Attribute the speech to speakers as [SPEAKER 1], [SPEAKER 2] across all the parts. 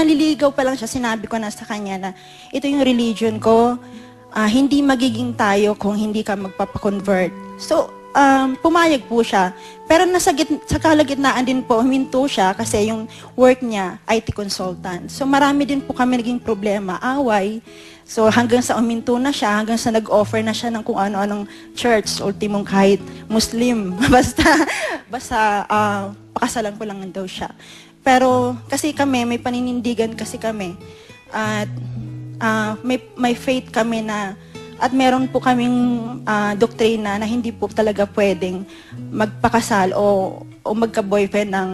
[SPEAKER 1] naliligaw pa lang siya, sinabi ko na sa kanya na ito yung religion ko, hindi magiging tayo kung hindi ka magpapakonvert. So, pumayag po siya. Pero sa kalagitnaan din po, huminto siya kasi yung work niya, IT consultant. So, marami din po kami naging problema, away. So, hanggang sa uminto na siya, hanggang sa nag-offer na siya ng kung ano-anong church, ultimong kahit Muslim. basta pakasalan ko lang daw siya. Pero, kasi kami, may paninindigan kasi kami. At may faith kami na, at meron po kaming doktrina na hindi po talaga pwedeng magpakasal o magka-boyfriend ng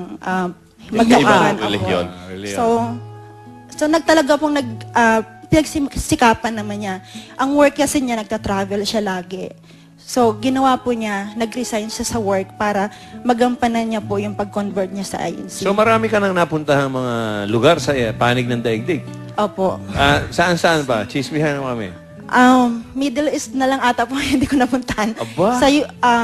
[SPEAKER 1] magkakangan.
[SPEAKER 2] Religion.
[SPEAKER 1] So nagtalaga pong pinagsikapan naman niya. Ang work kasi niya, nagta-travel siya lagi. So, ginawa po niya, nag-resign siya sa work para magampanan niya po yung pag-convert niya sa INC.
[SPEAKER 3] So, marami ka nang napuntahang mga lugar sa panig ng daigdig?
[SPEAKER 1] Opo.
[SPEAKER 3] Saan-saan ba? Chismihan mo kami.
[SPEAKER 1] Middle East na lang ata po hindi ko napuntahan.
[SPEAKER 3] Aba?
[SPEAKER 1] Sa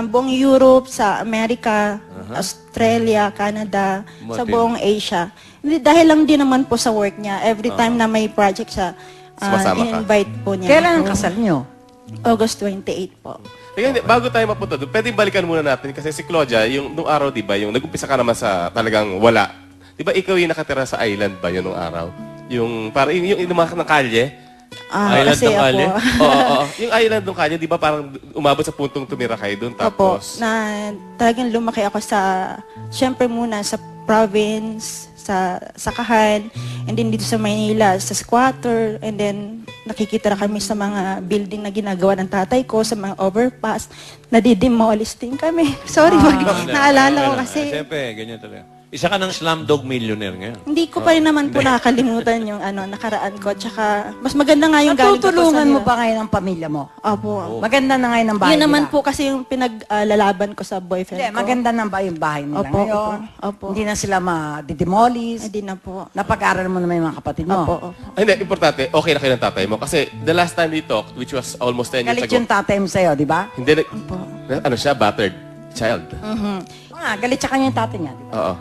[SPEAKER 1] buong Europe, sa Amerika, Australia, Canada, sa buong Asia. Dahil lang din naman po sa work niya. Every time na may project siya, in-invite po niya.
[SPEAKER 4] Kailan ang kasal niyo?
[SPEAKER 1] August 28 po.
[SPEAKER 2] Kaya bago tayo mapunta doon, pwedeng balikan muna natin kasi si Claudia, yung nung araw, di ba, yung nag-umpisa ka naman sa talagang wala. Di ba ikaw yung nakatira sa island ba yun nung araw? Yung, parang yung mga ng kalye?
[SPEAKER 3] Island
[SPEAKER 1] Kasi
[SPEAKER 3] ng kalye?
[SPEAKER 2] Oo. Yung island ng kalye, di ba parang umabot sa puntong tumira kayo doon?
[SPEAKER 1] Opo,
[SPEAKER 2] Tapos,
[SPEAKER 1] na talagang lumaki ako syempre muna sa province, sa Sakahan, and then dito sa Maynila, sa squatter, and then nakikita kami sa mga building na ginagawa ng tatay ko, sa mga overpass, nadidemolish din kami. Sorry, naalala ko kasi.
[SPEAKER 3] Siyempre, ganyan talaga. Isa ka ng slumdog millionaire ngayon.
[SPEAKER 1] Hindi ko pa rin naman po nakakalimutan yung nakaraan ko. Tsaka, mas maganda nga yung galing ko po sa
[SPEAKER 4] Natutulungan mo ba ngayon ang pamilya mo?
[SPEAKER 1] Opo.
[SPEAKER 4] Maganda na ngayon ang bahay
[SPEAKER 1] Yun naman
[SPEAKER 4] nila.
[SPEAKER 1] po kasi yung pinaglalaban ko sa boyfriend
[SPEAKER 4] Hindi,
[SPEAKER 1] ko.
[SPEAKER 4] maganda na ba yung bahay nila
[SPEAKER 1] Opo,
[SPEAKER 4] ngayon?
[SPEAKER 1] opo.
[SPEAKER 4] Hindi na sila ma-demolish.
[SPEAKER 1] Hindi na po.
[SPEAKER 4] Napag-aral mo naman yung mga kapatid mo.
[SPEAKER 1] Opo, opo.
[SPEAKER 2] hindi, importante, okay na kayo ng tatay mo. Kasi the last time we talked, which was almost 10 years
[SPEAKER 4] Galit
[SPEAKER 2] ago,
[SPEAKER 4] yung tatay mo sa'yo, di ba?
[SPEAKER 2] hindi, ano siya, battered child.
[SPEAKER 4] Galit sa kanya yung tatay niya, di ba?
[SPEAKER 2] Oo.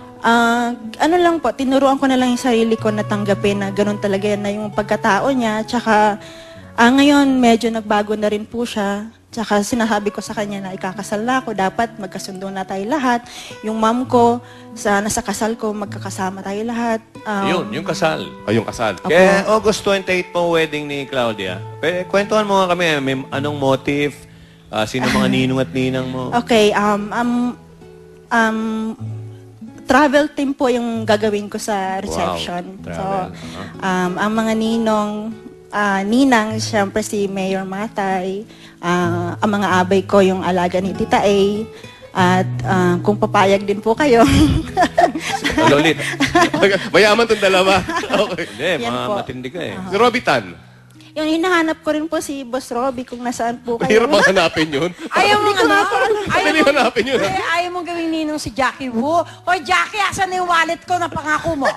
[SPEAKER 1] Ano lang po, tinuruan ko na lang yung sarili ko na tanggapin na ganun talaga yan na yung pagkatao niya. Tsaka, ngayon medyo nagbago na rin po siya. Tsaka sinasabi ko sa kanya na ikakasal na ako, dapat magkasundo na tayo lahat. Yung mom ko, nasa kasal ko, magkakasama tayo lahat.
[SPEAKER 3] Yung kasal.
[SPEAKER 2] Yung kasal.
[SPEAKER 3] Kaya August 28 po wedding ni Claudia. Kwentuhan mo nga kami, may anong motive? Sino mga ninong at ninang mo?
[SPEAKER 1] Okay, travel team po yung gagawin ko sa reception.
[SPEAKER 3] Wow,
[SPEAKER 1] So,
[SPEAKER 3] travel.
[SPEAKER 1] ang mga ninang, siyempre si Mayor Matay, ang mga abay ko yung alaga ni Tita A, at kung papayag din po kayo.
[SPEAKER 3] Lolit.
[SPEAKER 2] Mayaman itong dalawa. Okay.
[SPEAKER 3] Hindi,
[SPEAKER 1] Yan po.
[SPEAKER 3] matindi ka eh.
[SPEAKER 2] Si Robitan.
[SPEAKER 1] Yung hinahanap ko rin po si Boss Robbie kung nasaan po kayo.
[SPEAKER 2] Mahirap bang hanapin yun?
[SPEAKER 4] Ayaw mong ano?
[SPEAKER 2] Pwede hanapin yun.
[SPEAKER 4] Ayaw mong gawing ninong si Jackie Wu. Hoy, Jackie, asan na yung wallet ko na pangako mo?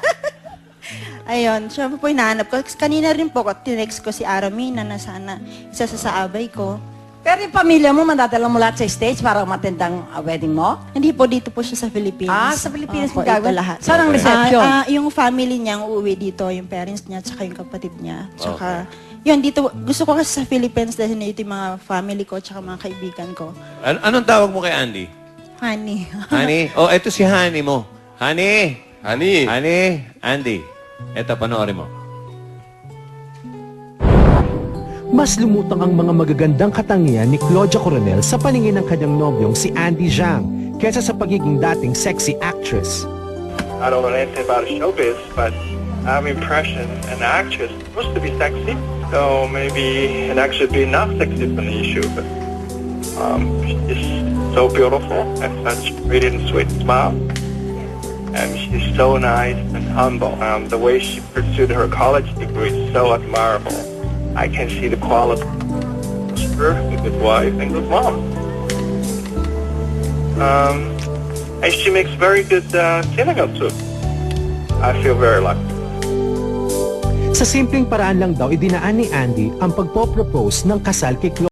[SPEAKER 1] Ayun, siya po hinahanap ko. Kanina rin po, tinext ko si Aramina na sana isa sa abay ko.
[SPEAKER 4] Pero yung pamilya mo, mandadala mo lahat sa stage para matendang wedding mo?
[SPEAKER 1] Hindi po, dito po siya sa Philippines.
[SPEAKER 4] Sa Pilipinas
[SPEAKER 1] Opo,
[SPEAKER 4] mo gagawin?
[SPEAKER 1] ito lahat.
[SPEAKER 4] Saan ang reception?
[SPEAKER 1] Yung family niya ang uuwi dito, yung parents niya, tsaka yung kapatid niya. Tsaka, yun, dito, gusto ko kasi sa Philippines dahil ito yung mga family ko, tsaka mga kaibigan ko.
[SPEAKER 3] Anong tawag mo kay Andy?
[SPEAKER 1] Honey.
[SPEAKER 3] Honey? Oh, eto si Honey mo. Honey!
[SPEAKER 2] Honey.
[SPEAKER 3] Honey! Andy. Eto, panoorin mo.
[SPEAKER 5] Mas lumutang ang mga magagandang katangian ni Claudia Coronel sa paningin ng kanyang nobyong si Andy Zhang kesa sa pagiging dating sexy actress.
[SPEAKER 6] I don't know anything about showbiz, but I have impression an actress supposed to be sexy, so maybe an actress be not sexy is an issue, but she's so beautiful and such pretty and sweet smile, and she's so nice and humble. The way she pursued her college degree is so admirable. I can see the quality. Her a good wife and good mom. And she makes very good synagogue soup. I feel very lucky.
[SPEAKER 5] Sa simpleng paraan lang daw idinaan ni Andy ang pagpo-propose ng kasal kay Claudia.